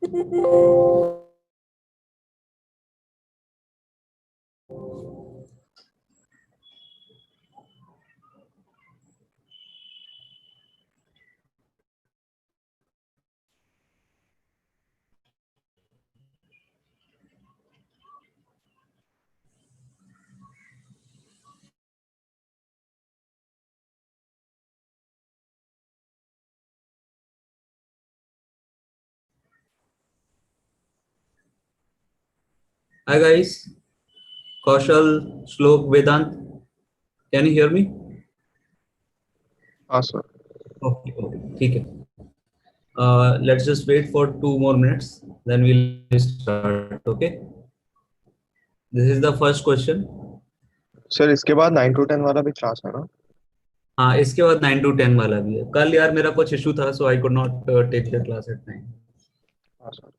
Hi guys, Kaushal, Shlok, Vedant. Can you hear me? Awesome. Okay, okay, ठीक है. Let's just wait for 2 more minutes, then we'll start. Okay. This is the first question. Sir इसके बाद 9 to 10 वाला भी class है ना? हाँ, इसके बाद 9 to 10 वाला भी है. कल यार मेरा कुछ इशू था, so I could not take the class at 9. हाँ sir.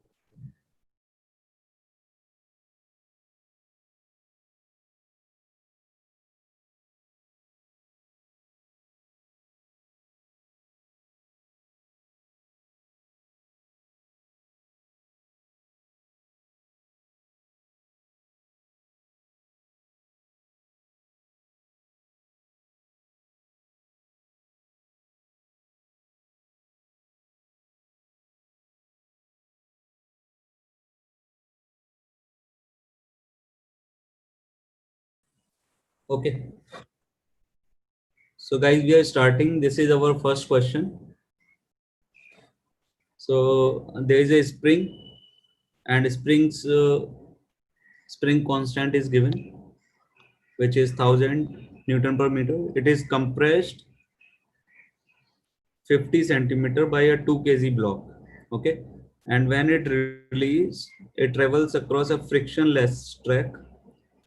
Okay. So guys, we are starting. This is our first question. So there is a spring, and spring constant is given, which is 1000 Newton per meter. It is compressed 50 centimeter by a 2 kg block. Okay. And when it releases, it travels across a frictionless track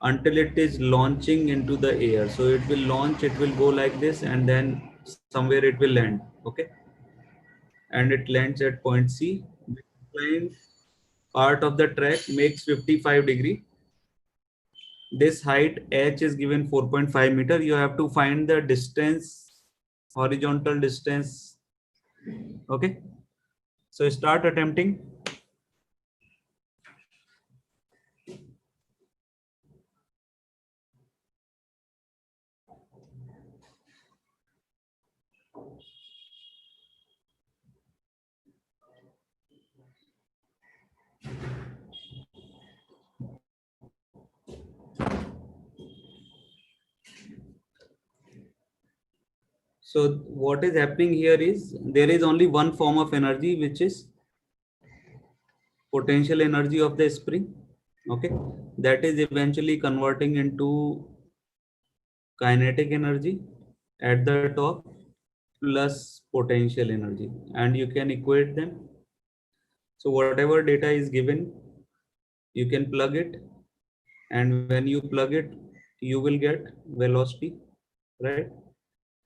until it is launching into the air. So it will launch, it will go like this, and then somewhere it will land. Okay. And it lands at point C. The inclined part of the track makes 55 degree. This height h is given 4.5 meter. You have to find the distance, horizontal distance. Okay. So start attempting. So what is happening here is there is only one form of energy, which is potential energy of the spring. Okay. That is eventually converting into kinetic energy at the top plus potential energy, and you can equate them. So whatever data is given, you can plug it, and when you plug it, you will get velocity, right?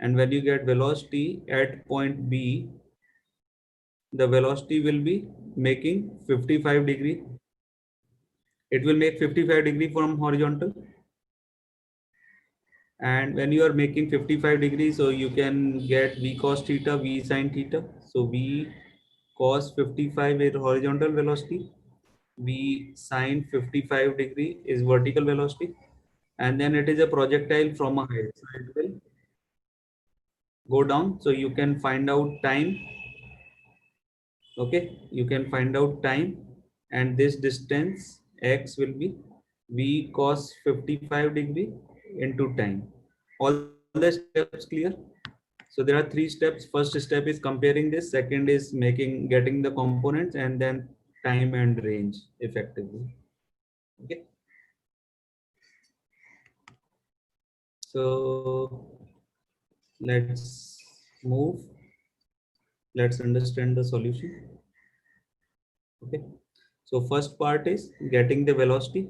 And when you get velocity at point B, the velocity will be making 55 degree. It will make 55 degree from horizontal. And when you are making 55 degrees, so you can get V cos theta, V sin theta. So V cos 55 is horizontal velocity. V sine 55 degree is vertical velocity. And then it is a projectile from a height. So it will go down. So you can find out time. Okay. You can find out time. And this distance x will be V cos 55 degree into time. All the steps clear? So there are 3 steps. First step is comparing this. Second is getting the components, and then time and range effectively. Okay. So let's move. Let's understand the solution. Okay. So first part is getting the velocity.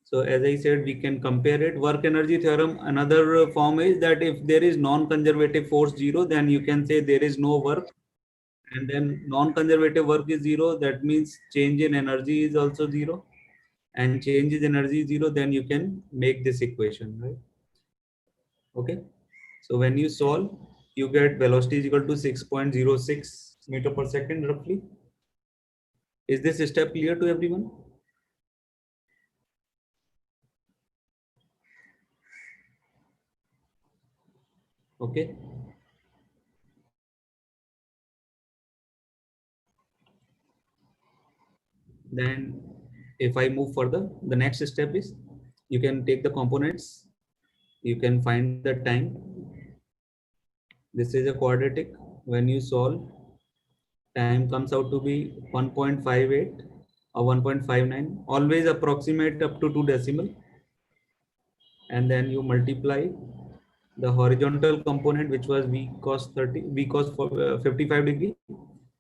So as I said, we can compare it. Work energy theorem, another form is that if there is non-conservative force 0, then you can say there is no work. And then non-conservative work is 0. That means change in energy is also 0. And change in energy is 0, then you can make this equation, right? Okay. So when you solve, you get velocity is equal to 6.06 meter per second roughly. Is this step clear to everyone? Okay. Then if I move further, the next step is you can take the components, you can find the time. This is a quadratic. When you solve, time comes out to be 1.58 or 1.59. Always approximate up to 2 decimal, and then you multiply the horizontal component, which was v cos 30, v cos 55 degree,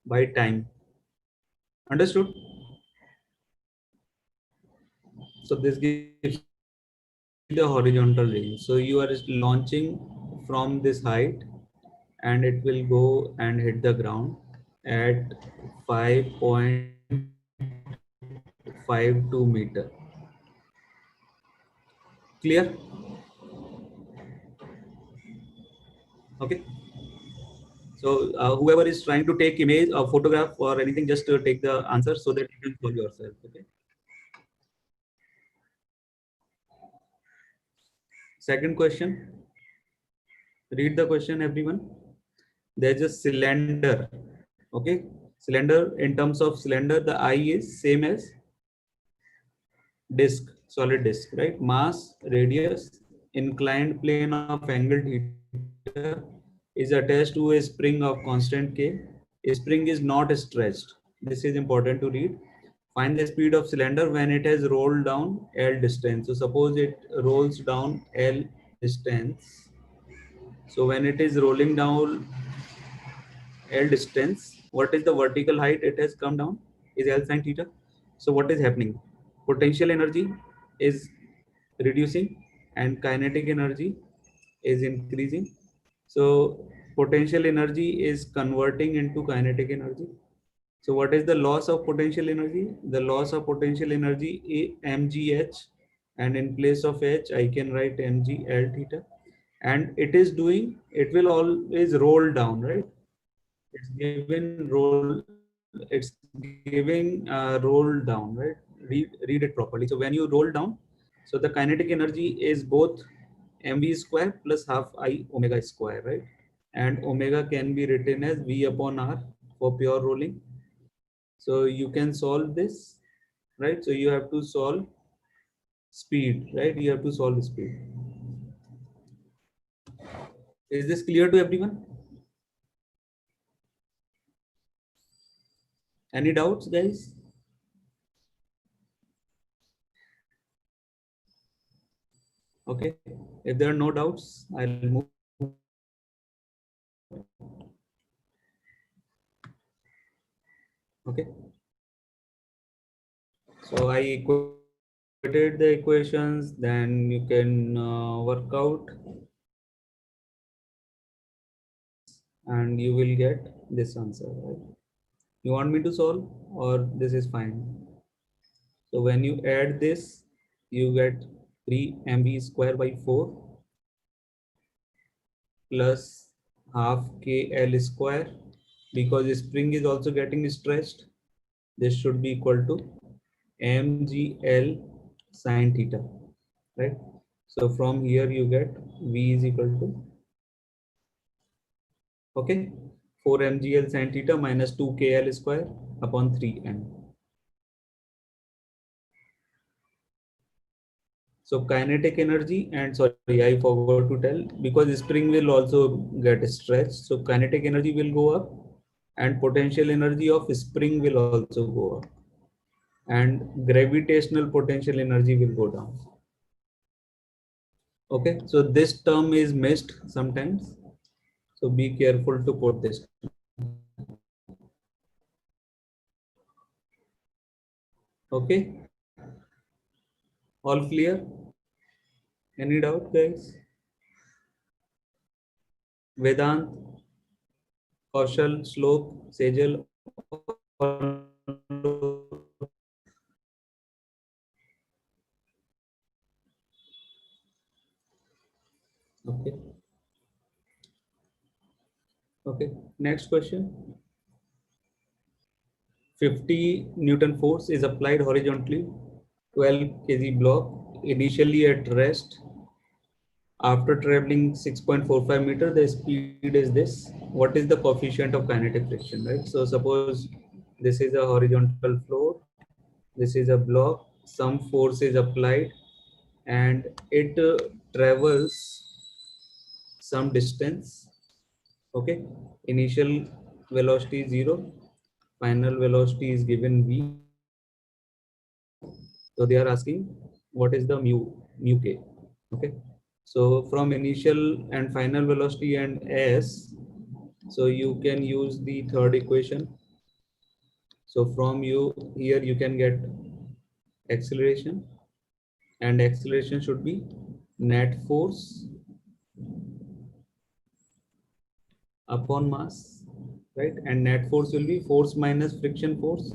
by time. Understood? So this gives you the horizontal range. So you are launching from this height, and it will go and hit the ground at 5.52 meter. Clear? Okay. So whoever is trying to take image or photograph or anything, just take the answer so that you can solve yourself. Okay. Second question. Read the question, everyone. There's a cylinder. Okay. Cylinder, in terms of cylinder, the I is same as disk, solid disk, right? Mass, radius, inclined plane of angle theta is attached to a spring of constant K. A spring is not stretched. This is important to read. Find the speed of cylinder when it has rolled down L distance. So suppose it rolls down L distance. So when it is rolling down L distance, what is the vertical height it has come down? Is L sine theta. So what is happening? Potential energy is reducing and kinetic energy is increasing. So potential energy is converting into kinetic energy. So what is the loss of potential energy? The loss of potential energy is mgh, and in place of h I can write mg L theta, and it will always roll down, right? It's given it's giving roll down, right? Read it properly. So when you roll down, so the kinetic energy is both mv square plus half I omega square, right? And omega can be written as v upon r for pure rolling. So you can solve this, right? So you have to solve speed, right? You have to solve speed. Is this clear to everyone? Any doubts, guys? Okay. If there are no doubts, I'll move. Okay. So I equated the equations, then you can work out and you will get this answer, right? You want me to solve or this is fine? So when you add this, you get 3 mv square by 4 plus half kl square, because spring is also getting stretched. This should be equal to mgl sine theta, right? So from here you get v is equal to, okay, 4 mgl sine theta minus 2 kl square upon 3m. So kinetic energy, and sorry, I forgot to tell, because spring will also get stretched. So kinetic energy will go up and potential energy of spring will also go up, and gravitational potential energy will go down. Okay, so this term is missed sometimes. So be careful to put this. Okay, all clear? Any doubt, guys? Vedant, Kaushal, Slok, Sejal. Okay. Okay. Next question. 50 Newton force is applied horizontally, 12 kg block, initially at rest. After traveling 6.45 meter, the speed is this. What is the coefficient of kinetic friction, right? So suppose this is a horizontal floor, this is a block, some force is applied, and it travels some distance. Okay, initial velocity is 0, final velocity is given v. So they are asking what is the mu k. Okay, so from initial and final velocity and s, so you can use the third equation. So from here you can get acceleration, and acceleration should be net force upon mass, right? And net force will be force minus friction force.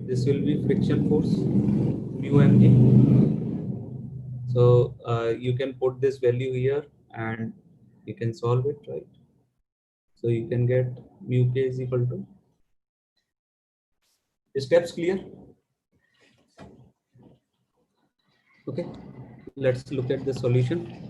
This will be friction force mu mg. So you can put this value here and you can solve it, right? So you can get mu k is equal to, steps clear? Okay, let's look at the solution.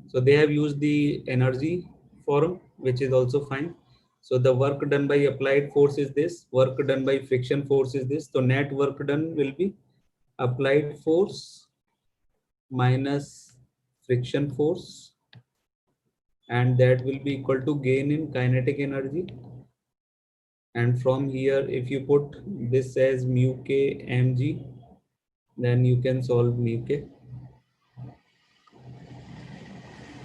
So they have used the energy form, which is also fine. So the work done by applied force is this, work done by friction force is this. So net work done will be applied force minus friction force, and that will be equal to gain in kinetic energy. And from here, if you put this as mu k mg, then you can solve mu k.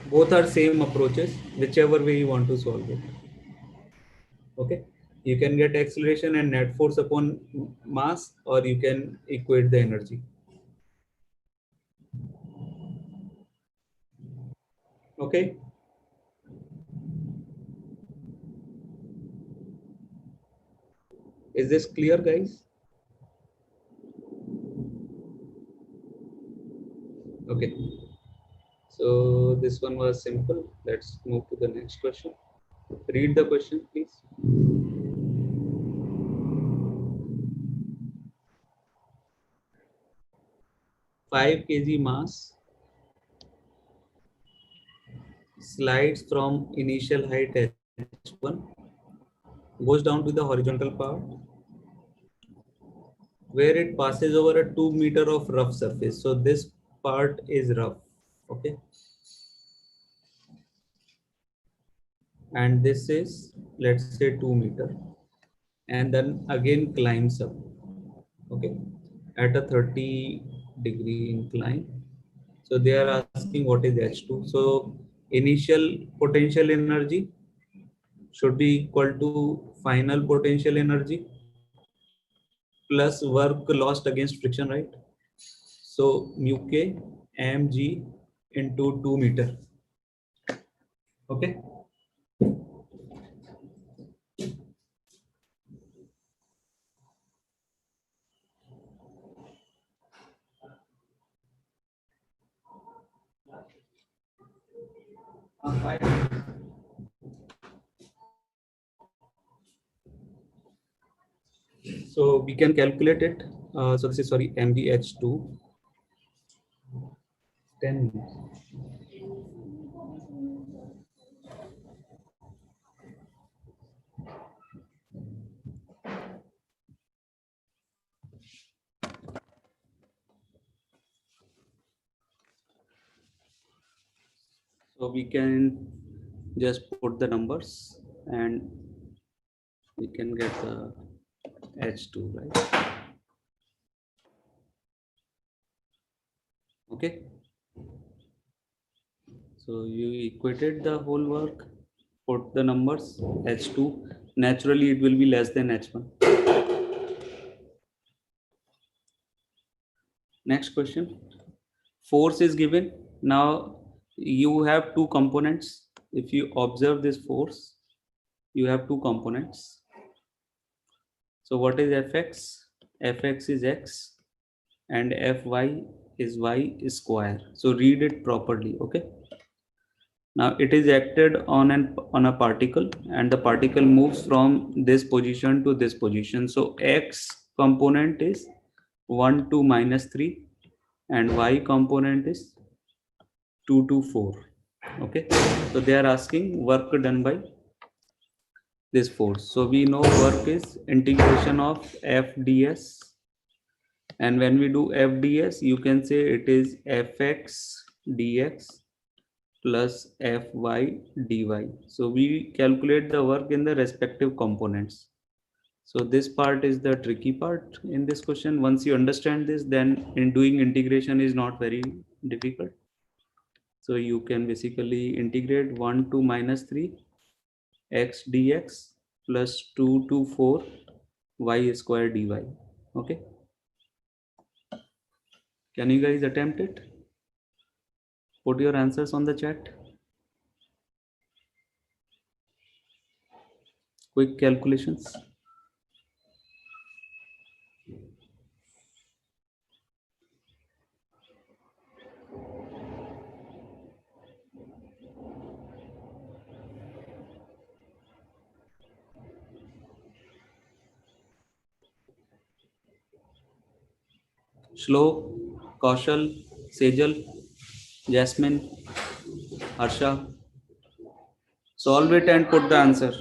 Both are same approaches, whichever way you want to solve it. Okay, you can get acceleration and net force upon mass, or you can equate the energy. Okay, is this clear, guys? Okay, so this one was simple. Let's move to the next question. Read the question, please. 5 kg mass slides from initial height h1, goes down to the horizontal part, where it passes over a 2 meter of rough surface. So this part is rough. Okay, and this is, let's say, 2 meter, and then again climbs up. Okay, at a 30-degree incline. So they are asking what is h2. So initial potential energy should be equal to final potential energy plus work lost against friction, right? So mu k mg into 2 meter. Okay, so we can calculate it. So this is, sorry, mgh2 10. So we can just put the numbers and we can get the h2, right? Okay, so you equated the whole work, put the numbers, h2, naturally it will be less than h1. Next question. Force is given. Now you have two components. If you observe this force, you have two components. So what is fx? Fx is x and fy is y square. So read it properly. Okay, Now it is acted on a particle, and the particle moves from this position to this position. So x component is 1 to -3, and y component is 2 to 4. Okay, so they are asking work done by this force. So we know work is integration of f ds, and when we do f ds, you can say it is fx dx plus fy dy. So we calculate the work in the respective components. So this part is the tricky part in this question. Once you understand this, then in doing integration is not very difficult. So you can basically integrate 1 to -3 x dx plus 2 to 4 y square dy. Okay, can you guys attempt it? Put your answers on the chat. Quick calculations. Shlok, Kaushal, Sejal, Jasmine, Harsha. Solve it and put the answer.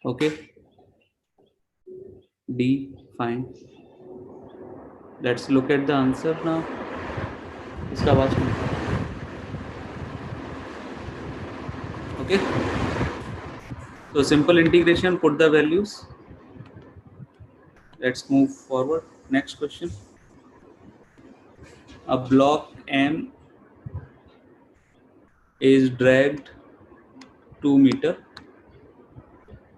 Okay. D, fine. Let's look at the answer now. इसका आवाज नहीं. Okay. So simple integration, put the values. Let's move forward. Next question. A block M is dragged 2 meter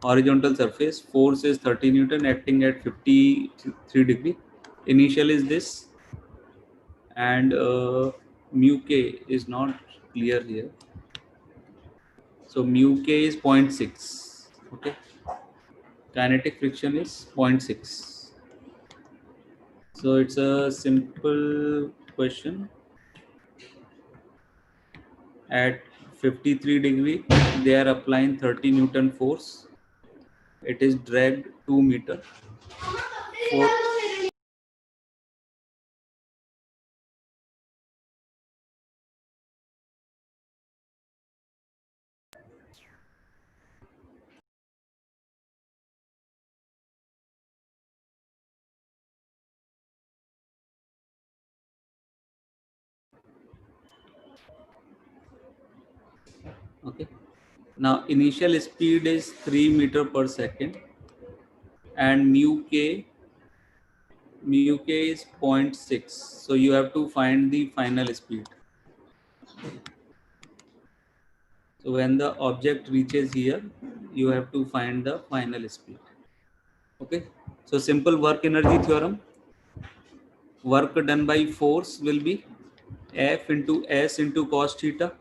horizontal surface. Force is 30 Newton acting at 53 degree. Initial is this, and mu k is not clear here. So mu k is 0.6. Okay. Kinetic friction is 0.6. So it's a simple question. At 53 degree, they are applying 30 Newton force. It is dragged 2 meter. Okay. Now initial speed is 3 meter per second, and mu k is 0.6. So you have to find the final speed. So when the object reaches here, you have to find the final speed. Okay. So simple work energy theorem. Work done by force will be F into S into cos theta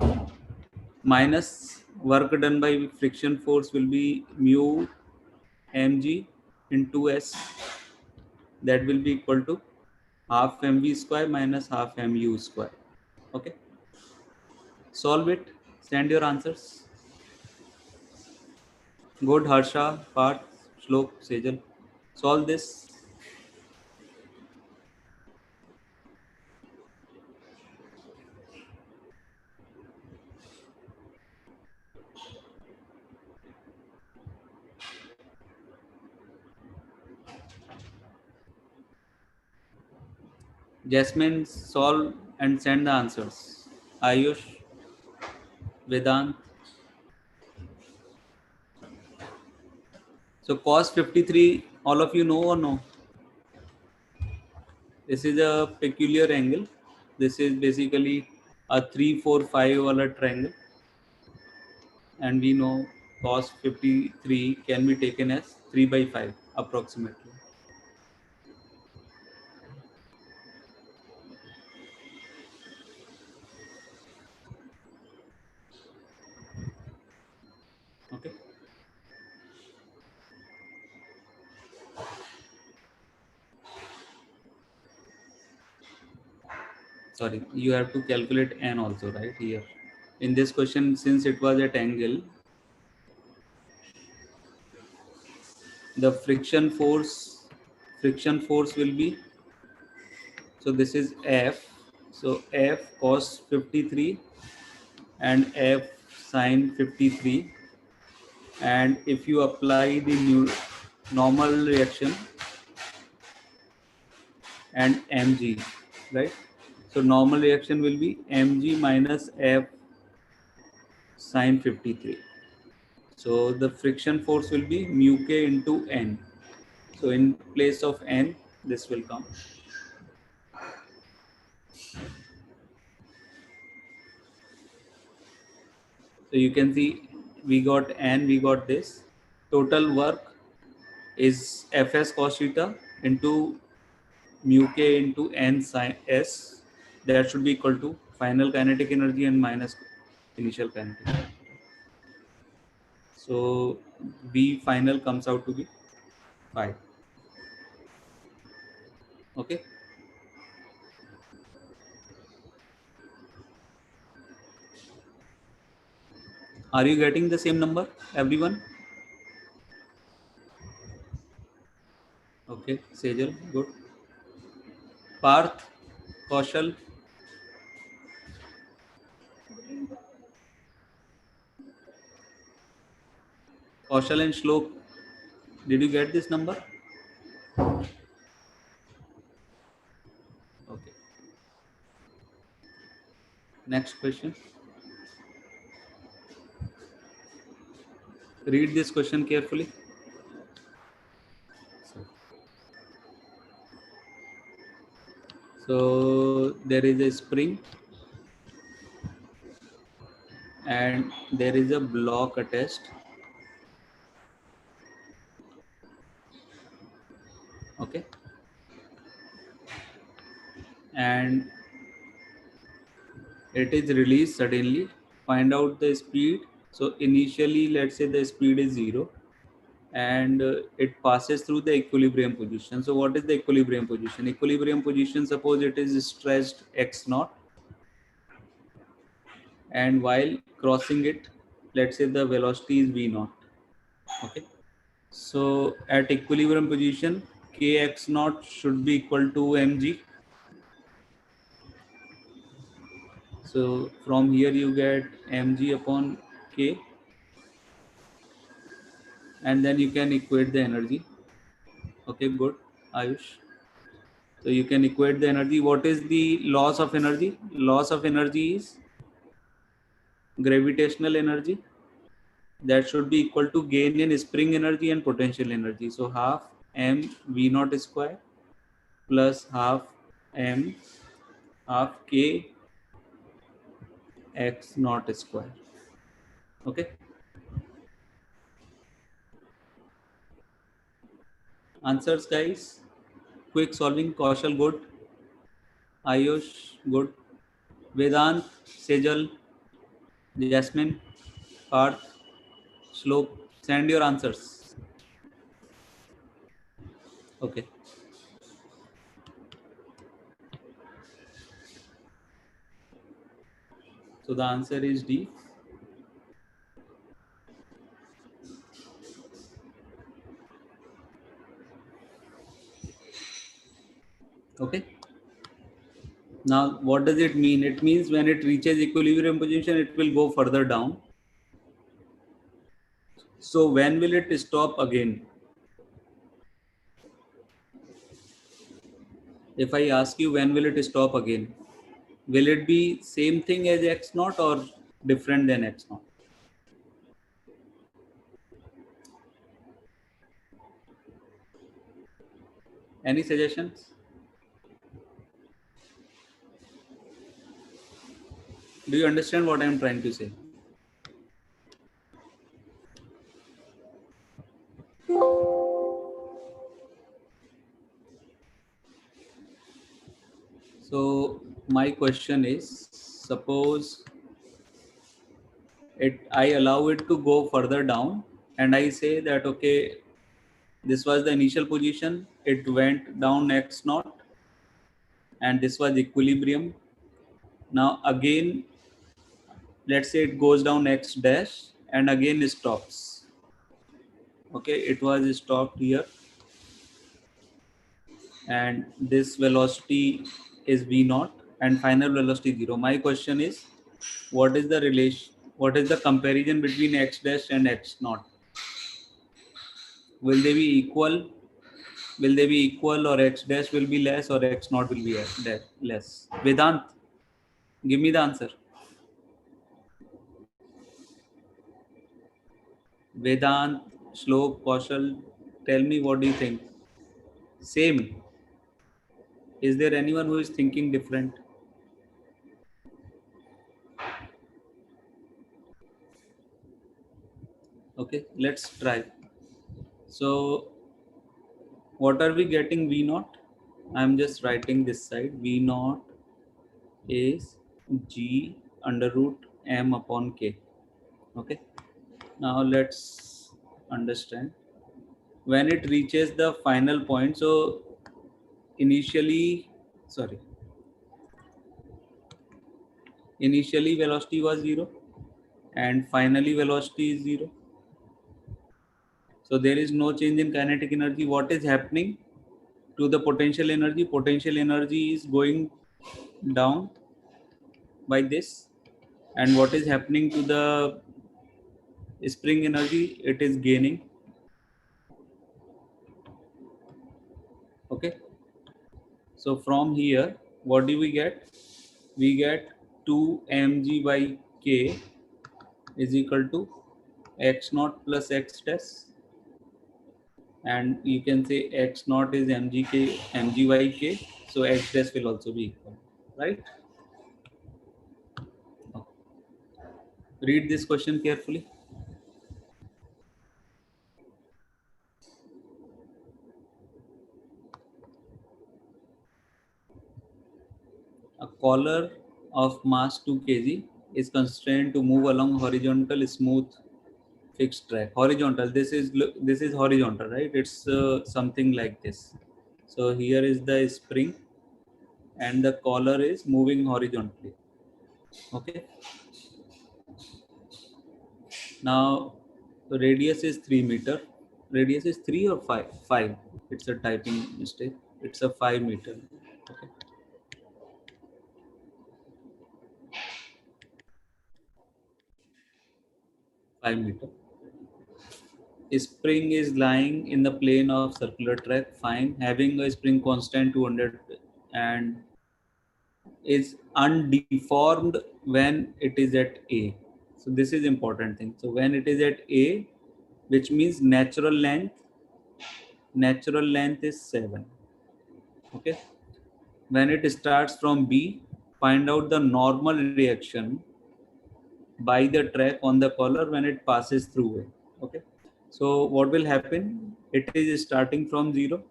minus work done by friction force will be mu mg into S. That will be equal to half mv square minus half mu square. Okay. Solve it. Send your answers. Good, Harsha, Parth, Shlok, Sejal. Solve this. Jasmine, solve and send the answers. Ayush, Vedant. So cos 53, all of you know or no? This is a peculiar angle. This is basically a 3, 4, 5 wala triangle. And we know cos 53 can be taken as 3 by 5 approximately. sorry, you have to calculate n also, right? Here in this question, since it was at angle, the friction force will be, so this is F, so F cos 53 and F sin 53, and if you apply the normal reaction and mg, right? So normal reaction will be mg minus F sin 53. So the friction force will be mu k into n. So in place of n, this will come. So you can see we got n, we got this. Total work is Fs cos theta into mu k into n sin s. That should be equal to final kinetic energy and minus initial kinetic energy. So V final comes out to be 5. Okay. Are you getting the same number, everyone? Okay, Sejal, good. Parth, Kaushal, Kaushal and Shlok, did you get this number? Okay. Next question. Read this question carefully. So there is a spring and there is a block attached. Okay. And it is released suddenly. Find out the speed. So initially, let's say the speed is 0 and it passes through the equilibrium position. So what is the equilibrium position? Equilibrium position, suppose it is stretched x naught, and while crossing it, let's say the velocity is v naught. Okay. So at equilibrium position, kx naught should be equal to mg. So from here you get mg upon k, and then you can equate the energy. Okay, good, Ayush. So you can equate the energy. What is the loss of energy? Loss of energy is gravitational energy. That should be equal to gain in spring energy and potential energy. So half m v naught square plus half k x naught square. Okay. Answers, guys. Quick solving. Kaushal, good. Ayush, good. Vedant, Sejal, Jasmine, Parth, Shlok. Send your answers. Okay. So the answer is D. Okay. Now, what does it mean? It means when it reaches equilibrium position, it will go further down. So when will it stop again? If I ask you when will it stop again, will it be same thing as x naught or different than x naught? Any suggestions? Do you understand what I am trying to say? So my question is, suppose I allow it to go further down, and I say that okay, this was the initial position, it went down x naught, and this was equilibrium, Now again, let's say it goes down x dash and again stops. Okay, it was stopped here, and this velocity is v naught and final velocity 0. My question is, what is the relation, what is the comparison between x dash and x naught? Will they be equal? Will they be equal, or x dash will be less, or x naught will be less? Vedant, give me the answer. Vedant, Shlok, Kaushal, tell me, what do you think? Same. Is there anyone who is thinking different? Okay, let's try. So, what are we getting V naught? I'm just writing this side. V naught is G under root M upon K. Okay. Now let's understand. When it reaches the final point, so initially, sorry, initially velocity was 0 and finally velocity is 0. So there is no change in kinetic energy. What is happening to the potential energy? Potential energy is going down by this. And what is happening to the spring energy? It is gaining. Okay. So from here, what do we get? We get 2 mg by k is equal to x naught plus x dash, and you can say x naught is mg by k, so x dash will also be equal, right? Read this question carefully. A collar of mass 2 kg is constrained to move along horizontal smooth fixed track. Horizontal, this is horizontal, right? It's something like this. So here is the spring and the collar is moving horizontally. Okay. Now the radius is 3 meter. Radius is 3 or 5? 5. It's a typing mistake. It's a 5 meter. Okay. 5 meter. Spring is lying in the plane of circular track. Fine. Having a spring constant 200 and is undeformed when it is at A. So this is important thing. So when it is at A, which means natural length is 7. Okay. When it starts from B, find out the normal reaction by the track on the collar when it passes through it. Okay. So what will happen? It is starting from 0.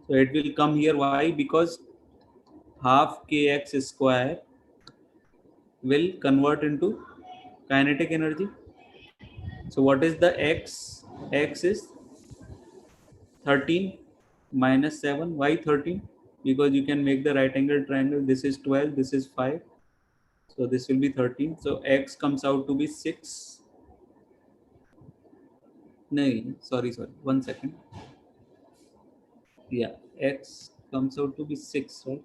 So it will come here. Why? Because half kx square will convert into kinetic energy. So what is the x? X is 13 minus 7. Why 13? Because you can make the right angle triangle. This is 12, this is 5. So this will be 13. So x comes out to be 6. No, sorry. 1 second. Yeah, x comes out to be 6, right?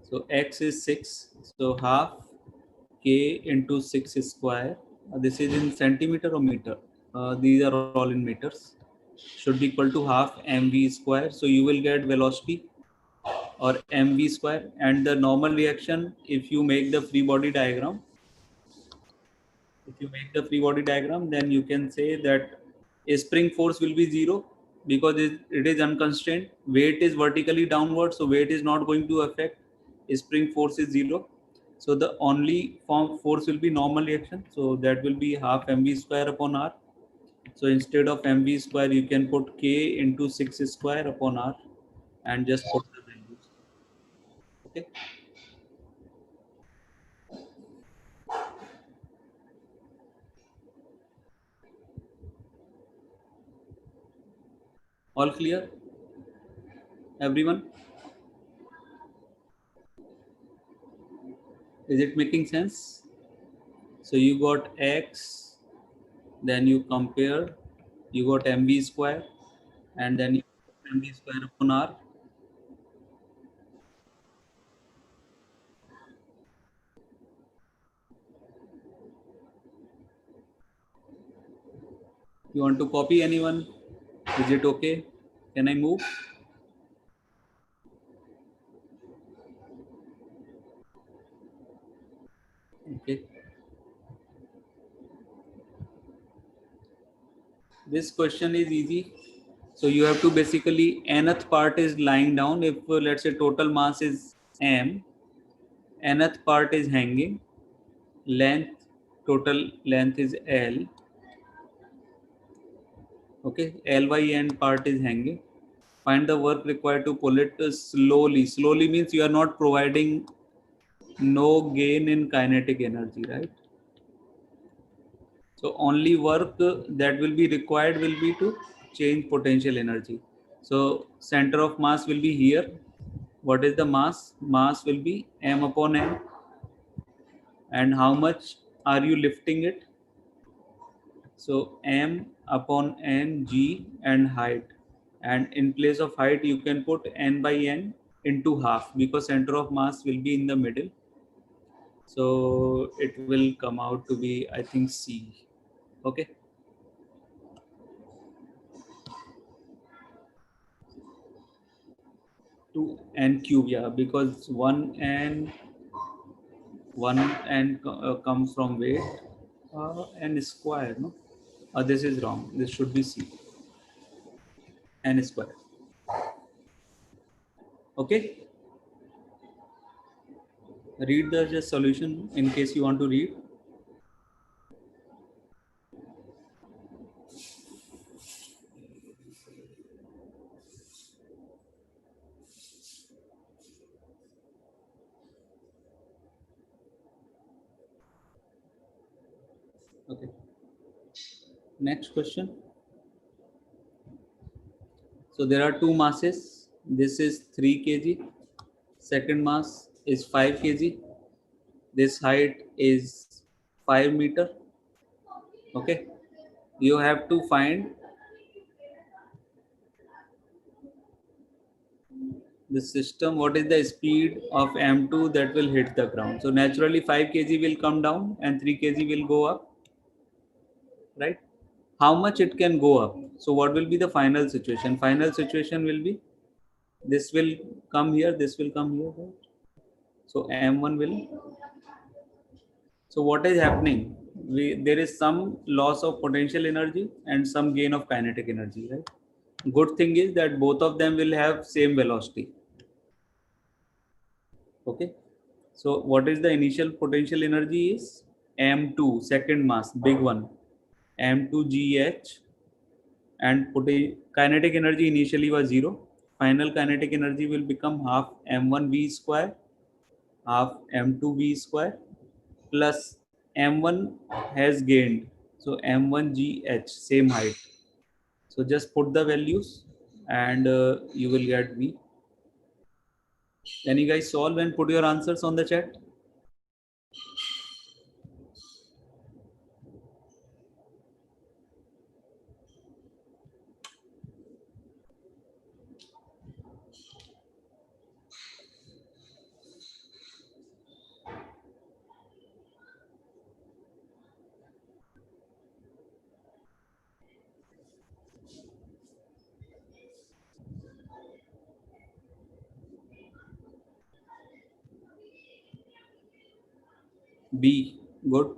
So x is 6. So half k into 6 square. This is in centimeter or meter. These are all in meters. Should be equal to half mv square. So you will get velocity or mv square, and the normal reaction, if you make the free body diagram, then you can say that a spring force will be 0 because it is unconstrained. Weight is vertically downward, so weight is not going to affect. Spring force is 0. So the only force will be normal reaction. So that will be half mv square upon r. So instead of mv square, you can put k into 6 square upon r and just put the values. Okay. All clear, everyone? Is it making sense? So you got x, then you compare, you got mv square, and then you got mv square upon r. You want to copy anyone? Is it okay? Can I move? Okay. This question is easy. So you have to basically nth part is lying down. If let's say total mass is m, nth part is hanging, length, total length is l. Okay, ly end part is hanging. Find the work required to pull it slowly. Slowly means you are not providing no gain in kinetic energy, right? So only work that will be required will be to change potential energy. So center of mass will be here. What is the mass? Mass will be m upon n. And how much are you lifting it? So m upon n g and height. And in place of height, you can put n by n into half because center of mass will be in the middle. So it will come out to be, I think, C. Okay. 2 n cube, yeah, because 1 n comes from weight, n square, no? This is wrong. This should be C, n square. Okay. Read the just solution in case you want to read. Okay. Next question. So there are two masses. This is 3 kg. Second mass is 5 kg. This height is 5 meter. Okay. You have to find the system. What is the speed of m2 that will hit the ground? So naturally 5 kg will come down and 3 kg will go up, right? How much it can go up? So what will be the final situation? Final situation will be this will come here, this will come here, right? So m1 will. So what is happening? There is some loss of potential energy and some gain of kinetic energy, right? Good thing is that both of them will have same velocity. Okay. So what is the initial potential energy is m2, second mass, big one, m2gh, and kinetic energy initially was 0. Final kinetic energy will become half m1v square, half m2v square, plus m1 has gained. So m1gh, same height. So just put the values and you will get v. Can you guys solve and put your answers on the chat? B. Good.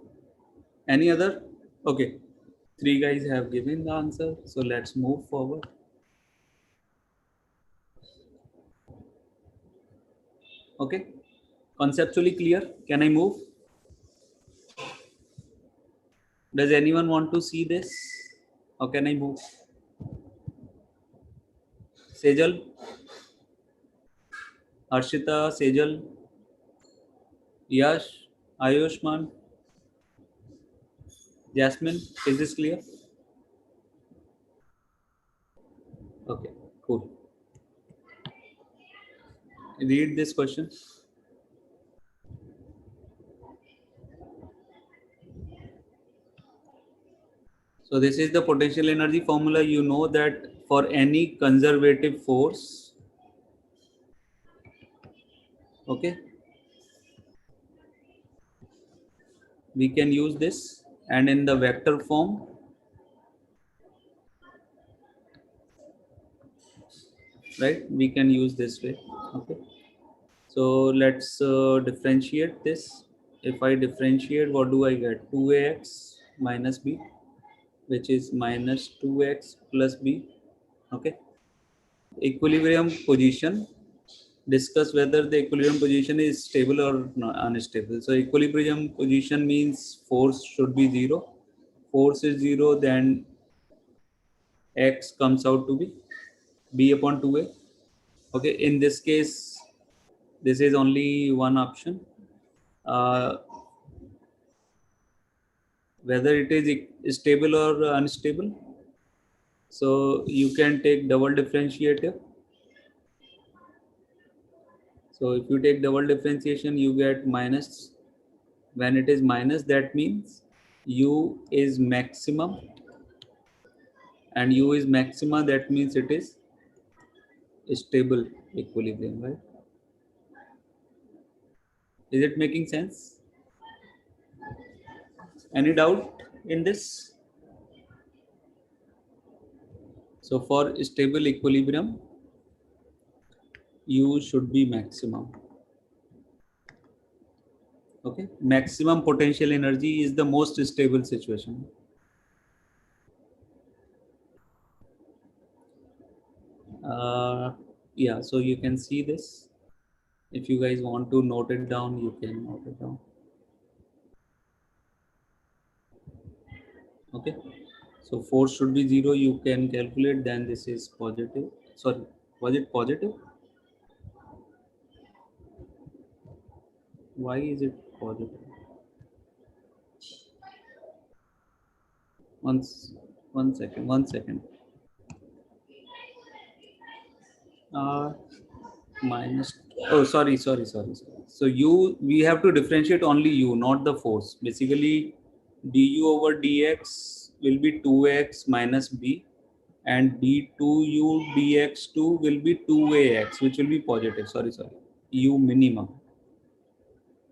Any other? Okay. Three guys have given the answer. So let's move forward. Okay. Conceptually clear? Can I move? Does anyone want to see this? Or can I move? Sejal, Harshita, Sejal, Yash, Ayushman, Jasmine, is this clear? Okay, cool. Read this question. So this is the potential energy formula. You know that for any conservative force, okay, we can use this, and in the vector form, right, we can use this way. Okay, so let's differentiate this. If I differentiate, what do I get? 2ax minus b, which is minus 2x plus b. Okay, equilibrium position. Discuss whether the equilibrium position is stable or unstable. So equilibrium position means force should be zero. Force is zero, then x comes out to be b upon 2a. Okay, in this case, this is only one option. Uh, Whether it is stable or unstable. So you can take double differentiator. So if you take double differentiation, you get minus. When it is minus, that means u is maximum, and u is maxima, that means it is stable equilibrium, right? Is it making sense? Any doubt in this? So for stable equilibrium, u should be maximum. Okay, maximum potential energy is the most stable situation. Yeah, so you can see this. If you guys want to note it down, you can note it down. Okay, so force should be zero. You can calculate. Then this is positive. Sorry, was it positive? Why is it positive? Once, one second, one second. Uh, Minus. Oh, sorry. So we have to differentiate only u, not the force. Basically, du over dx will be 2x minus b, and d2u dx2 will be 2ax, which will be positive. Sorry. U minimum,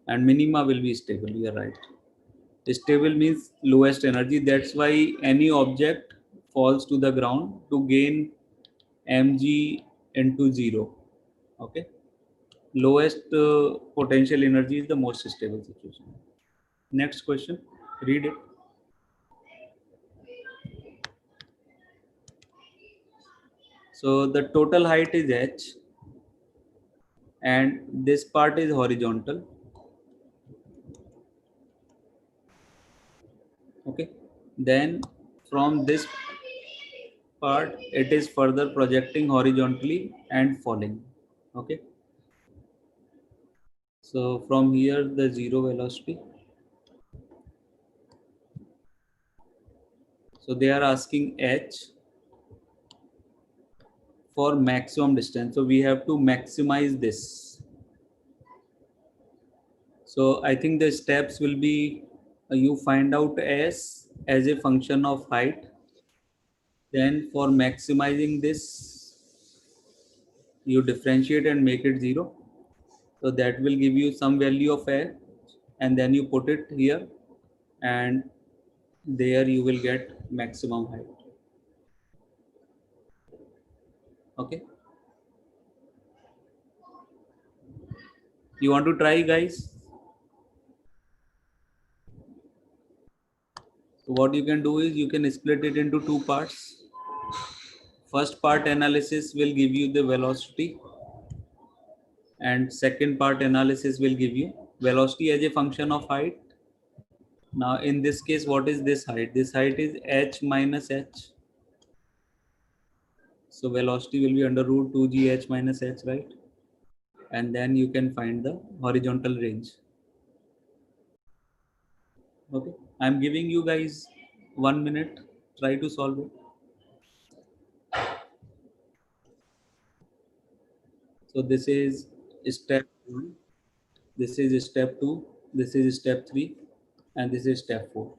and minima will be stable. You are right. Stable means lowest energy. That's why any object falls to the ground to gain mg into zero. Okay. Lowest potential energy is the most stable situation. Next question, read it. So the total height is h, and this part is horizontal. Okay, then from this part it is further projecting horizontally and falling. Okay, so from here the zero velocity. So they are asking h for maximum distance, so we have to maximize this. So I think the steps will be, you find out s as a function of height. Then for maximizing this, you differentiate and make it zero. So that will give you some value of a, and then you put it here, and there you will get maximum height. Okay. You want to try, guys? So what you can do is you can split it into two parts. First part analysis will give you the velocity, and second part analysis will give you velocity as a function of height. Now in this case, what is this height? This height is h minus h. So velocity will be under root 2gh minus h, right? And then you can find the horizontal range. Okay, I'm giving you guys 1 minute. Try to solve it. So this is step 1, this is step 2, this is step 3, and this is step 4.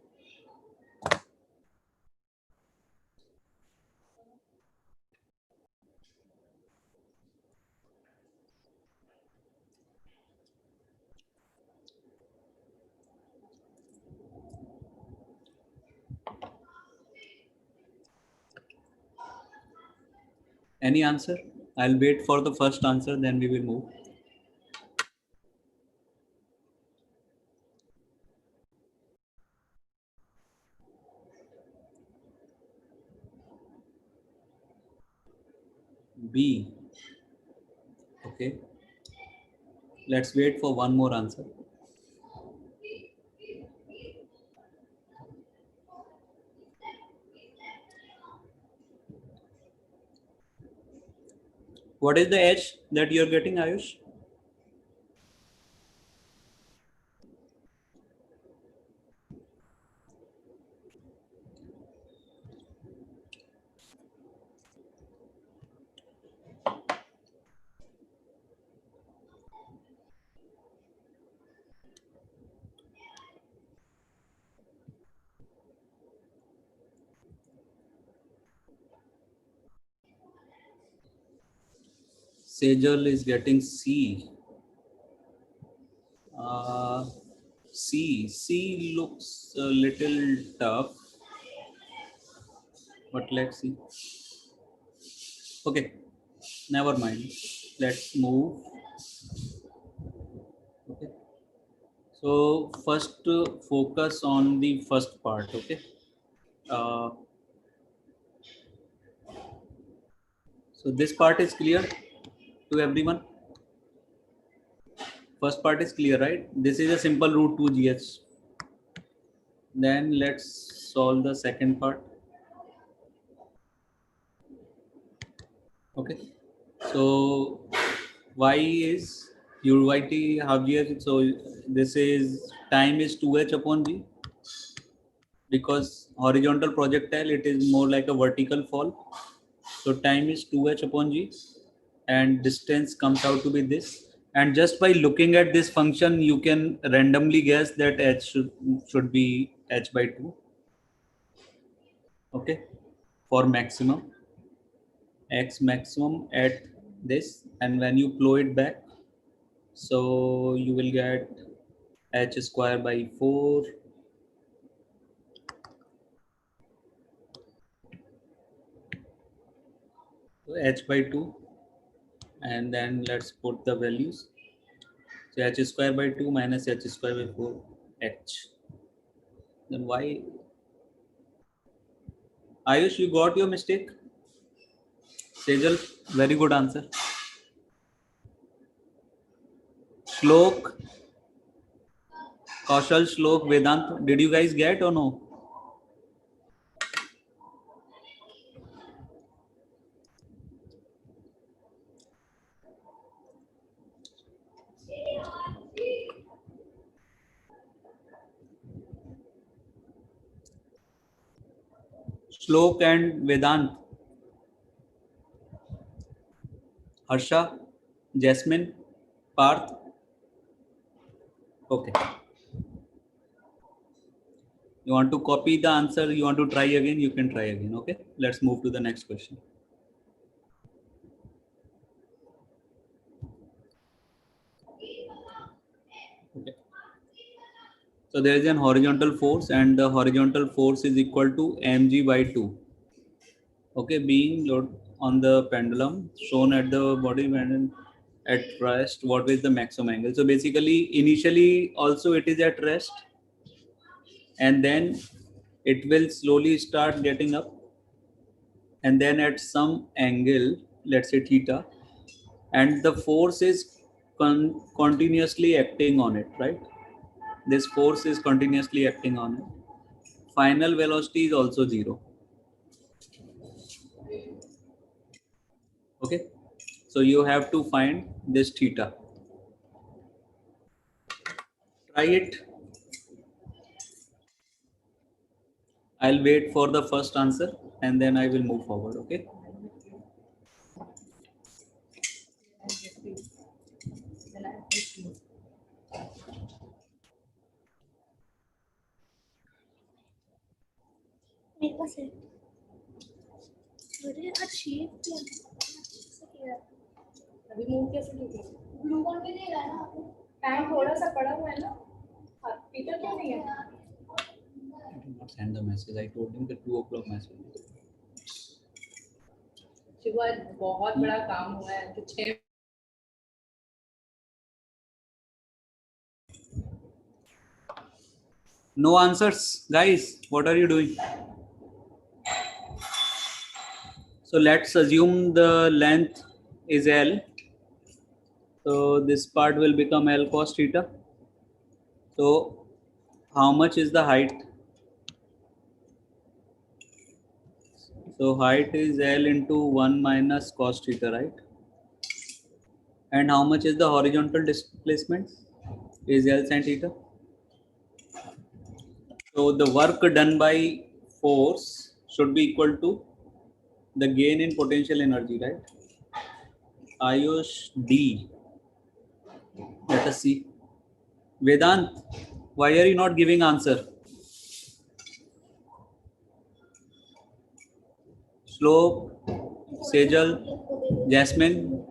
Any answer? I'll wait for the first answer, then we will move. B. Okay. Let's wait for one more answer. What is the H that you're getting, Ayush? Sejal is getting C. C looks a little tough, but let's see. Okay, never mind. Let's move. Okay. So first, focus on the first part. Okay. Uh, so this part is clear to everyone. First part is clear, right? This is a simple root 2GH. Then let's solve the second part. Okay. So y is UYT half GH. So this is time is 2h upon g. Because horizontal projectile, it is more like a vertical fall. So time is 2h upon g, and distance comes out to be this. And just by looking at this function, you can randomly guess that h should be h by 2. Okay, for maximum, x maximum at this, and when you flow it back, so you will get h square by 4. So h by 2, and then let's put the values. So h square by 2 minus h square by 4 h. Then why? Ayush, you got your mistake? Sejal, very good answer. Shlok, Kaushal, Shlok, Vedant, did you guys get or no? Shlok and Vedant. Harsha, Jasmine, Parth. Okay. You want to copy the answer? You want to try again? You can try again. Okay. Let's move to the next question. Okay. So there is an horizontal force, and the horizontal force is equal to mg by 2. Okay, being load on the pendulum shown at the body when at rest, what is the maximum angle? So basically, initially also it is at rest, and then it will slowly start getting up, and then at some angle, let's say theta, and the force is continuously acting on it, right? This force is continuously acting on it. Final velocity is also 0. Okay, so you have to find this theta. Try it. I'll wait for the first answer, and then I will move forward. Okay. अभी move कैसे लीजिए Glucon भी नहीं रहा है ना time थोड़ा सा पड़ा हुआ है ना पीटर क्यों नहीं है Send the message. I told him the 2 o'clock message. Shiva बहुत बड़ा काम हुआ है तो 6 No answers, guys. What are you doing? So let's assume the length is L. So this part will become L cos theta. So how much is the height? So height is L into 1 minus cos theta, right? And how much is the horizontal displacement? Is L sin theta. So the work done by force should be equal to the gain in potential energy, right? Ayush D. Let us see. Vedant, why are you not giving answer? Shlok, Sejal, Jasmine.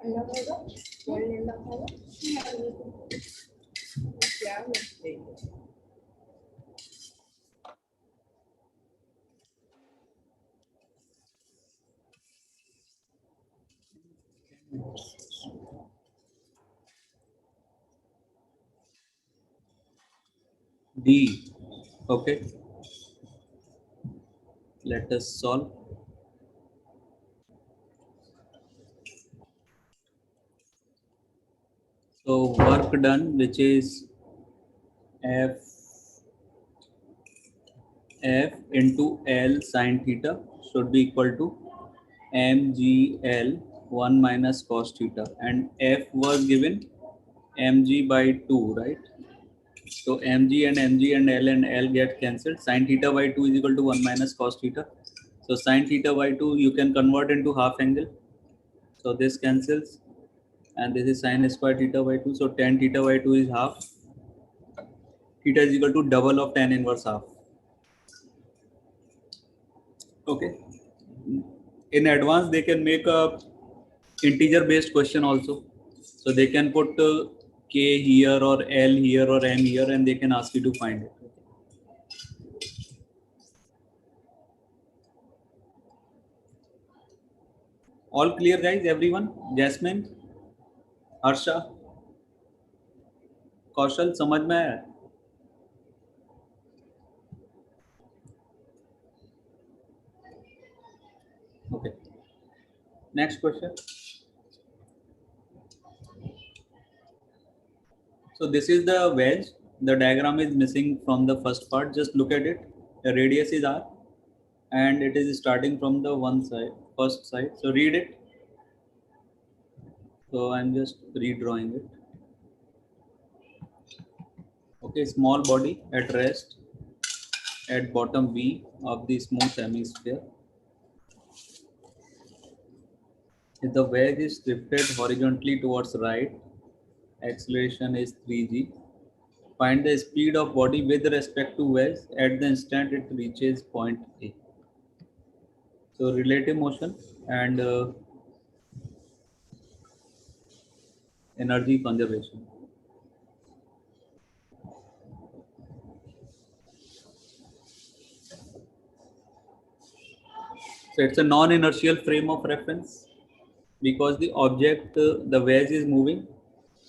अंडा खाएगा boiled अंडा खाएगा क्या मिलते हैं D. Okay. Let us solve. So work done, which is F into L sin theta should be equal to mgl 1 minus cos theta, and F was given mg by 2, right? So mg and L get cancelled. Sin theta by 2 is equal to 1 minus cos theta. So sin theta by 2 you can convert into half angle. So this cancels, and this is sin square theta by 2. So tan theta by 2 is half. Theta is equal to double of tan inverse half. Okay. In advance, they can make a integer based question also. So they can put k here or L here or M here, and they can ask you to find it. All clear, guys? Everyone? Jasmine, Harsha, Kaushal, समझ में आया? Okay. Next question. So this is the wedge. The diagram is missing from the first part. Just look at it. The radius is R, and it is starting from the one side, first side. So read it. So I'm just redrawing it. Okay, small body at rest at bottom V of the smooth hemisphere. If the wedge is drifted horizontally towards right, acceleration is 3g. Find the speed of body with respect to wedge at the instant it reaches point A. So relative motion and energy conservation. So it's a non-inertial frame of reference because the object, the wedge is moving.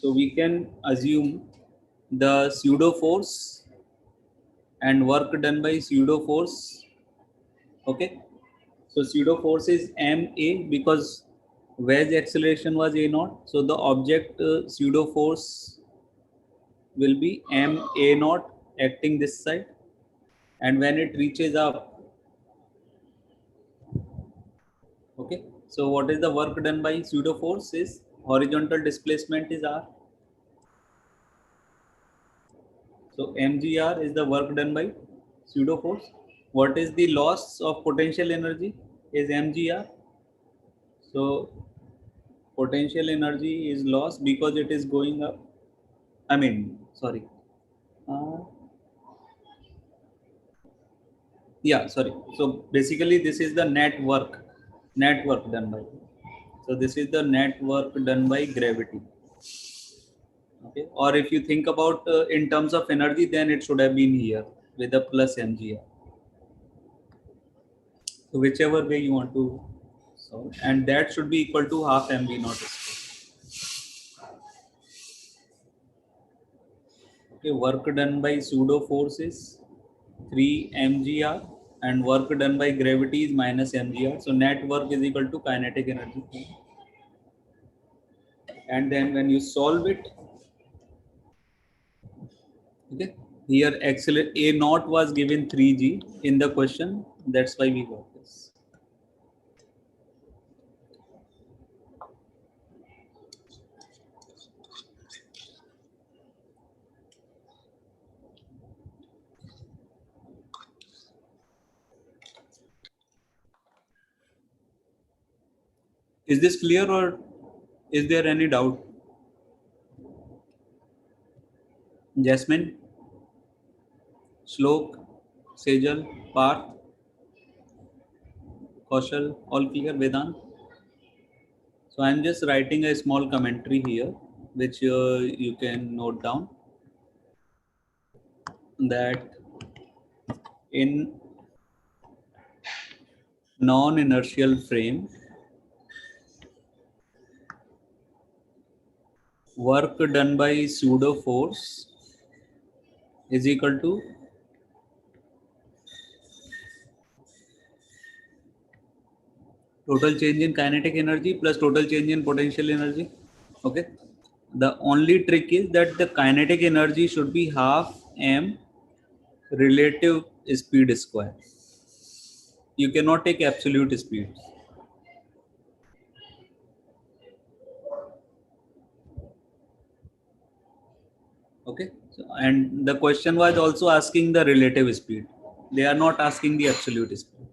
So we can assume the pseudo force and work done by pseudo force. Okay. So pseudo force is ma because wedge acceleration was a naught. So the object pseudo force will be ma naught acting this side, and when it reaches up, okay. So what is the work done by pseudo force is horizontal displacement is r. So mgr is the work done by pseudo force. What is the loss of potential energy is mgr. So potential energy is lost because it is going up. I mean, sorry. Yeah, sorry. So basically, this is the net work done by. So this is the net work done by gravity. Okay, or if you think about in terms of energy, then it should have been here with a plus mgr. So whichever way you want to solve, and that should be equal to half mv naught square. Okay, work done by pseudo force is 3 mgr and work done by gravity is minus mgr. So net work is equal to kinetic energy. And then when you solve it, okay, here a naught was given 3g in the question. That's why we got this. Is this clear or is there any doubt? Jasmine, Shlok, Sejal, Parth, Kaushal, all clear? Vedant? So I'm just writing a small commentary here, which you can note down that in non-inertial frame, work done by pseudo force is equal to total change in kinetic energy plus total change in potential energy. Okay. The only trick is that the kinetic energy should be half m relative speed square. You cannot take absolute speed. Okay. So, and the question was also asking the relative speed. They are not asking the absolute speed.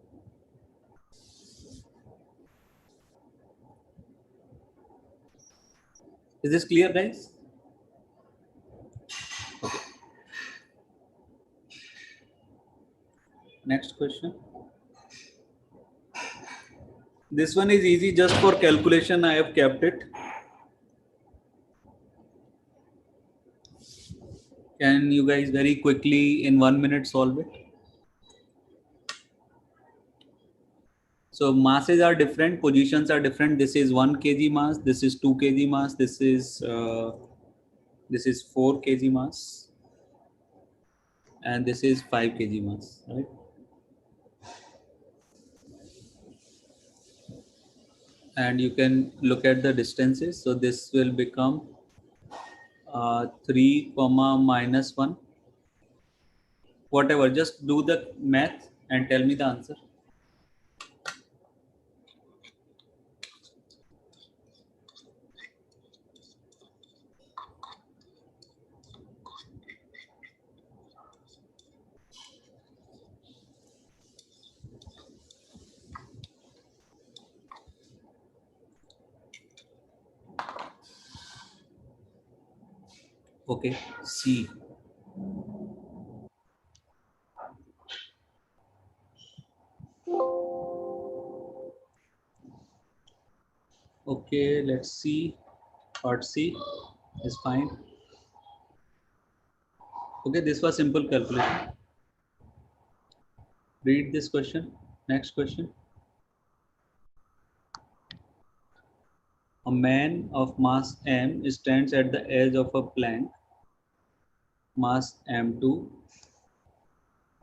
Is this clear, guys? Okay. Next question. This one is easy, just for calculation I have kept it. Can you guys very quickly in 1 minute solve it? So masses are different, positions are different. This is 1 kg mass, this is 2 kg mass, this is 4 kg mass, and this is 5 kg mass, right? And you can look at the distances. So this will become 3 comma minus 1. Whatever, just do the math and tell me the answer. Okay, C. Okay, let's see. Part C is fine. Okay, this was simple calculation. Read this question. Next question. A man of mass m stands at the edge of a plank, mass m2,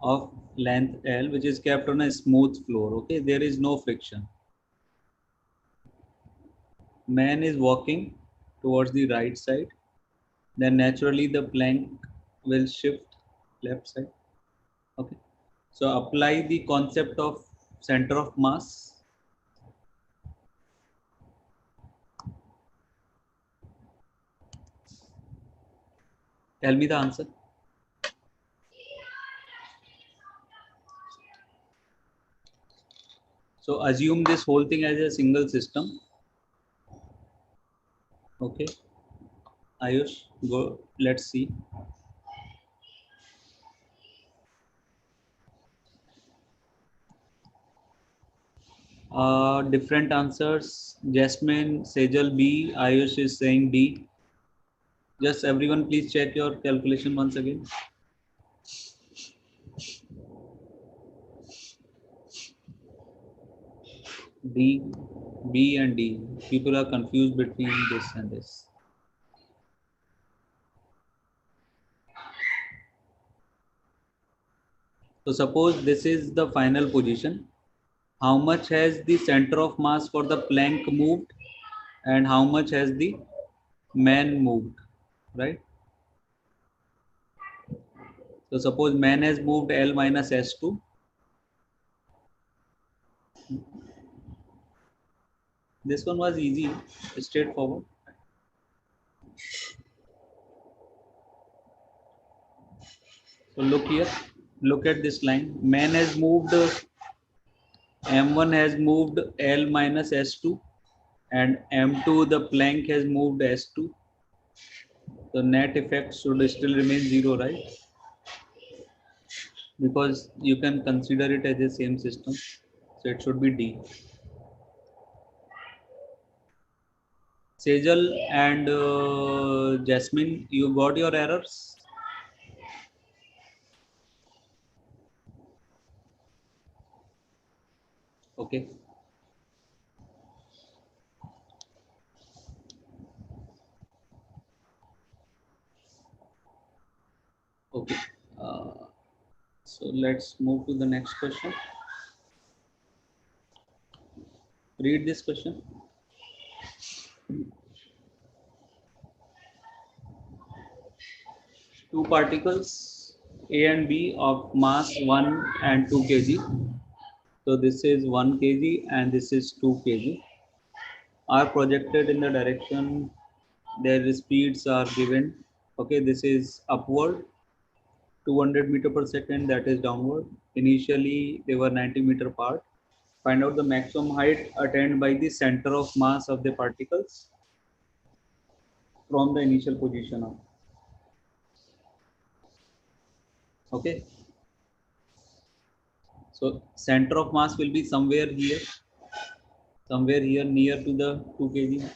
of length L, which is kept on a smooth floor. Okay, there is no friction. Man is walking towards the right side, then naturally the plank will shift left side. Okay, so apply the concept of center of mass. Tell me the answer. So assume this whole thing as a single system. Okay, Ayush, go. Let's see. Different answers. Jasmine, Sejal B, Ayush is saying D. Just everyone please check your calculation once again. D, B and D. People are confused between this and this. So suppose this is the final position. How much has the center of mass for the plank moved and how much has the man moved, right? So suppose man has moved L minus S2. This one was easy, straightforward. So look here, look at this line. Man has moved, M1 has moved L minus S2 and M2 the plank has moved S2. The net effect should still remain 0, right? Because you can consider it as the same system. So it should be D. Sejal and Jasmine, you got your errors? Okay. Okay. So let's move to the next question. Read this question. Two particles A and B of mass 1 and 2 kg. So this is 1 kg and this is 2 kg. Are projected in the direction their speeds are given. Okay, this is upward 200 meter per second, that is downward. Initially they were 90 meter apart. Find out the maximum height attained by the center of mass of the particles from the initial position of. Okay, so center of mass will be somewhere here near to the 2 kg.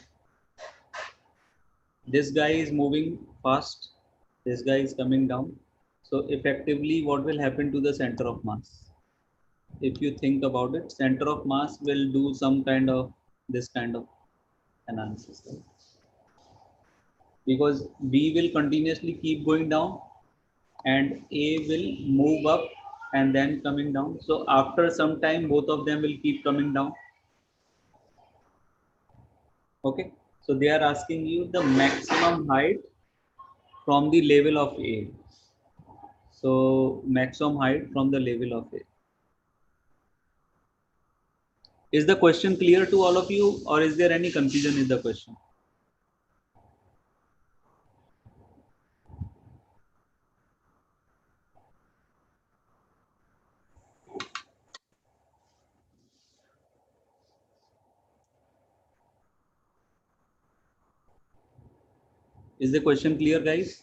This guy is moving fast, this guy is coming down. So effectively what will happen to the center of mass? If you think about it, center of mass will do some kind of this kind of analysis, right? Because B will continuously keep going down and A will move up and then coming down. So after some time both of them will keep coming down. Okay, so they are asking you the maximum height from the level of A. So maximum height from the level of A. Is the question clear to all of you or is there any confusion in the question? Is the question clear, guys?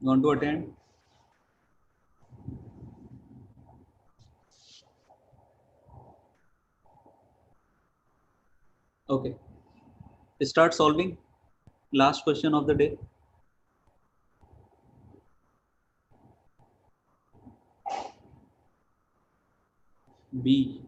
You want to attend? Okay. Start solving. Last question of the day. B.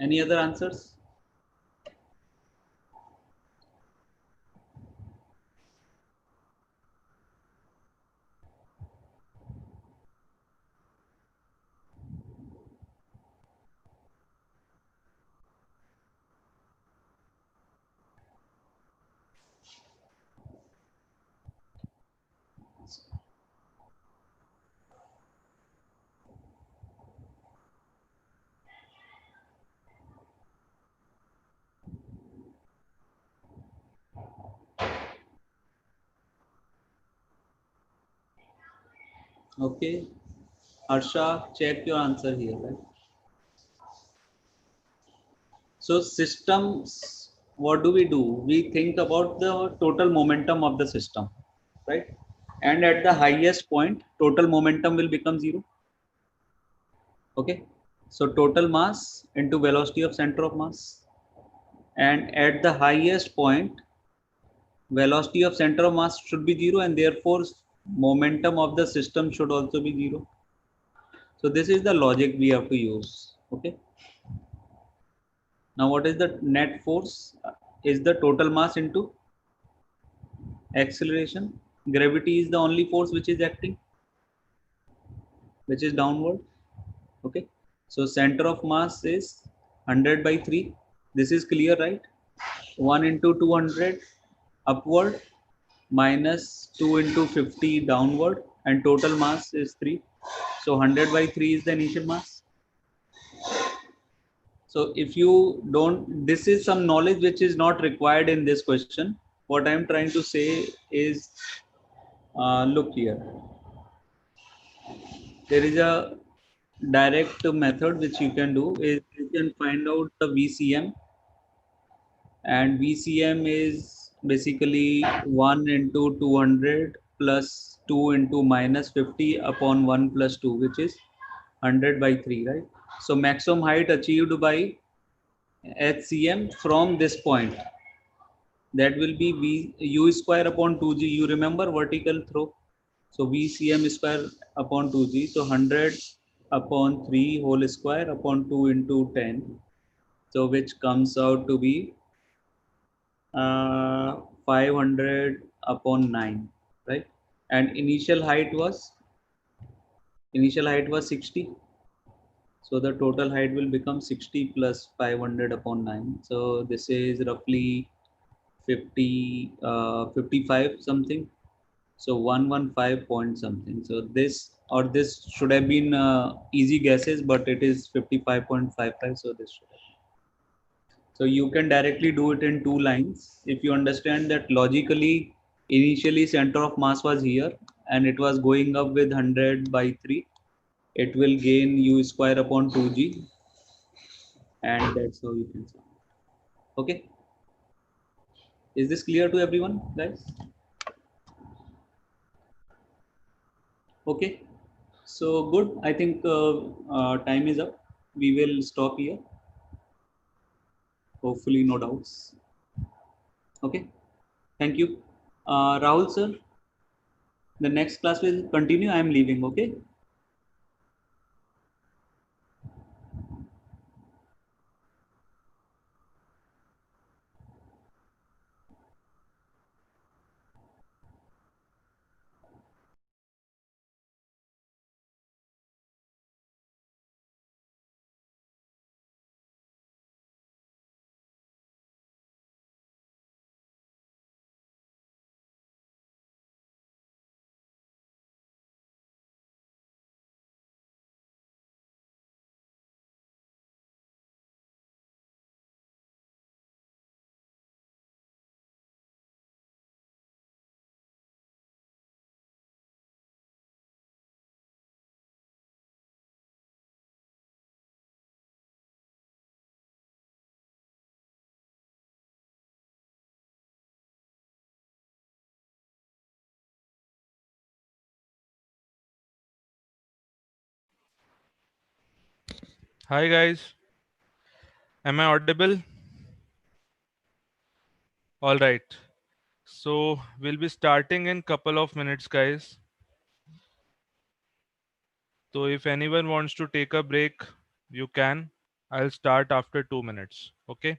Any other answers? Okay, Harsha, check your answer here, right? So systems, what do? We think about the total momentum of the system, right? And at the highest point, total momentum will become zero. Okay. So total mass into velocity of center of mass. And at the highest point, velocity of center of mass should be zero, and therefore momentum of the system should also be zero. So this is the logic we have to use. Okay. Now what is the net force? Is the total mass into acceleration. Gravity is the only force which is acting, which is downward. Okay. So center of mass is 100 by 3. This is clear, right? 1 into 200 upward minus 2 into 50 downward, and total mass is 3. So 100 by 3 is the initial mass. So if you don't, this is some knowledge which is not required in this question. What I am trying to say is, look here. There is a direct method which you can do is you can find out the VCM, and VCM is basically 1 into 200 plus 2 into minus 50 upon 1 plus 2, which is 100 by 3, right? So maximum height achieved by HCM from this point, that will be V U square upon 2G. You remember vertical throw? So VCM square upon 2G. So 100 upon 3 whole square upon 2 into 10. So which comes out to be 500 upon 9, right? And initial height was 60. So the total height will become 60 plus 500 upon 9. So this is roughly 50, 55 something. So 115 point something. So this should have been easy guesses, but it is 55.55. So this should have. So you can directly do it in two lines. If you understand that logically, initially center of mass was here and it was going up with 100 by 3, it will gain u square upon 2g, and that's how you can solve. Okay. Is this clear to everyone, guys? Okay. So good. I think time is up. We will stop here. Hopefully, no doubts. Okay. Thank you. Rahul sir, the next class will continue. I am leaving. Okay. Hi guys, am I audible? All right. So we'll be starting in couple of minutes, guys. So if anyone wants to take a break, you can. I'll start after 2 minutes. Okay?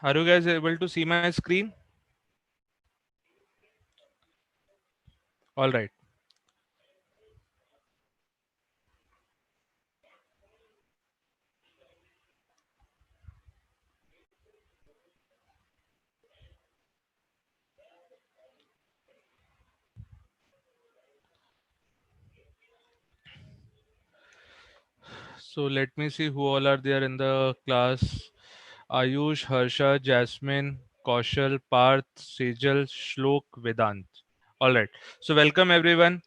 Are you guys able to see my screen? All right. So let me see who all are there in the class. Ayush, Harsha, Jasmine, Kaushal, Parth, Sejal, Shlok, Vedant. All right. So welcome everyone.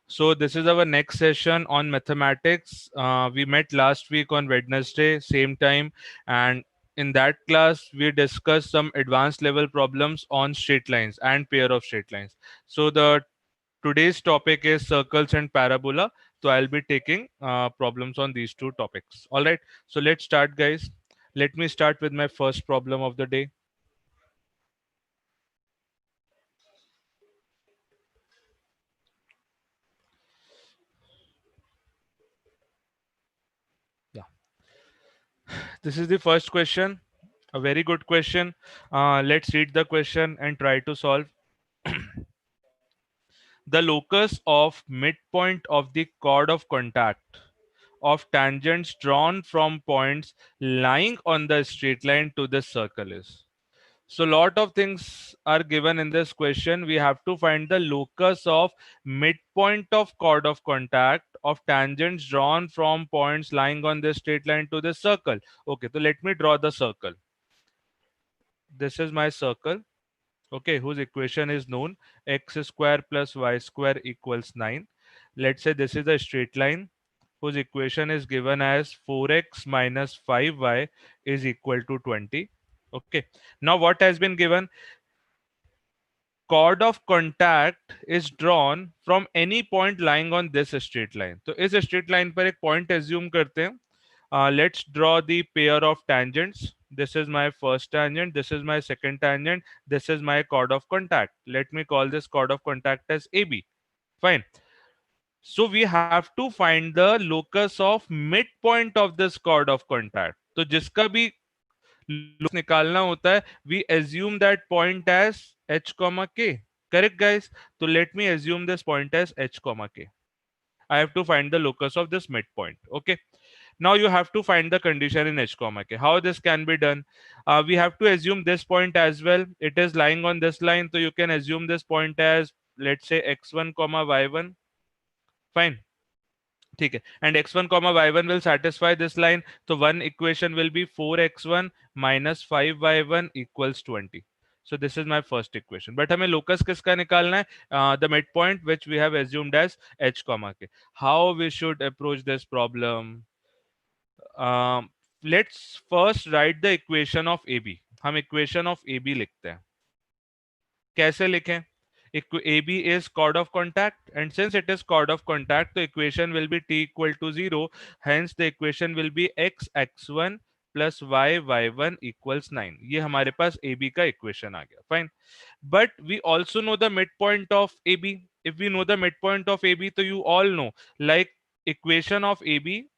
So this is our next session on mathematics. We met last week on Wednesday, same time, and in that class we discussed some advanced level problems on straight lines and pair of straight lines. So the today's topic is circles and parabola. So I'll be taking problems on these two topics. All right. So let's start, guys. Let me start with my first problem of the day. Yeah. This is the first question. A very good question. Let's read the question and try to solve. The locus of midpoint of the chord of contact of tangents drawn from points lying on the straight line to this circle is. So lot of things are given in this question. We have to find the locus of midpoint of chord of contact of tangents drawn from points lying on this straight line to this circle. Okay, so let me draw the circle. This is my circle, okay, whose equation is known. X square plus y square equals 9. Let's say this is a straight line whose equation is given as 4x minus 5y is equal to 20. Okay, now what has been given? Chord of contact is drawn from any point lying on this straight line. तो इस straight line पर एक point assume करते हैं. Let's draw the pair of tangents. This is my first tangent. This is my second tangent. This is my chord of contact. Let me call this chord of contact as AB. Fine. So we have to find the locus of midpoint of this chord of contact. तो जिसका भी locus निकालना होता है, we assume that point as h comma k. Correct, guys? So let me assume this point as h comma k. I have to find the locus of this midpoint. Okay. Now you have to find the condition in h comma k. How this can be done? We have to assume this point as well. It is lying on this line, so you can assume this point as, let's say, x1 comma y1. Fine. ठीक है, and x1 comma y1 will satisfy this line, so one equation will be 4x1 minus 5y1 equals 20. So this is my first equation, but हमें locus किसका निकालना है? The midpoint which we have assumed as h comma k. How we should approach this problem? um, let's first write the equation of AB. हम equation of AB लिखते हैं. कैसे लिखें? AB is chord of contact, and since it is chord of contact, the equation will be t equal to 0. Hence the equation will be x1 plus y1 equals 9. ये हमारे पास AB का equation आ गया. Fine. But we also know the midpoint of AB. If we know the midpoint of AB, so you all know, like, equation of AB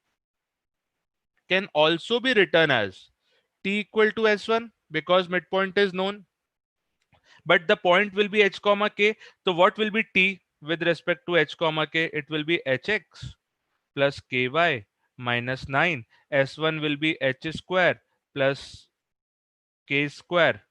can also be written as t equal to s1 because midpoint is known, but the point will be h comma k. So what will be t with respect to h comma k? It will be hx plus ky minus 9. S1 will be h square plus k square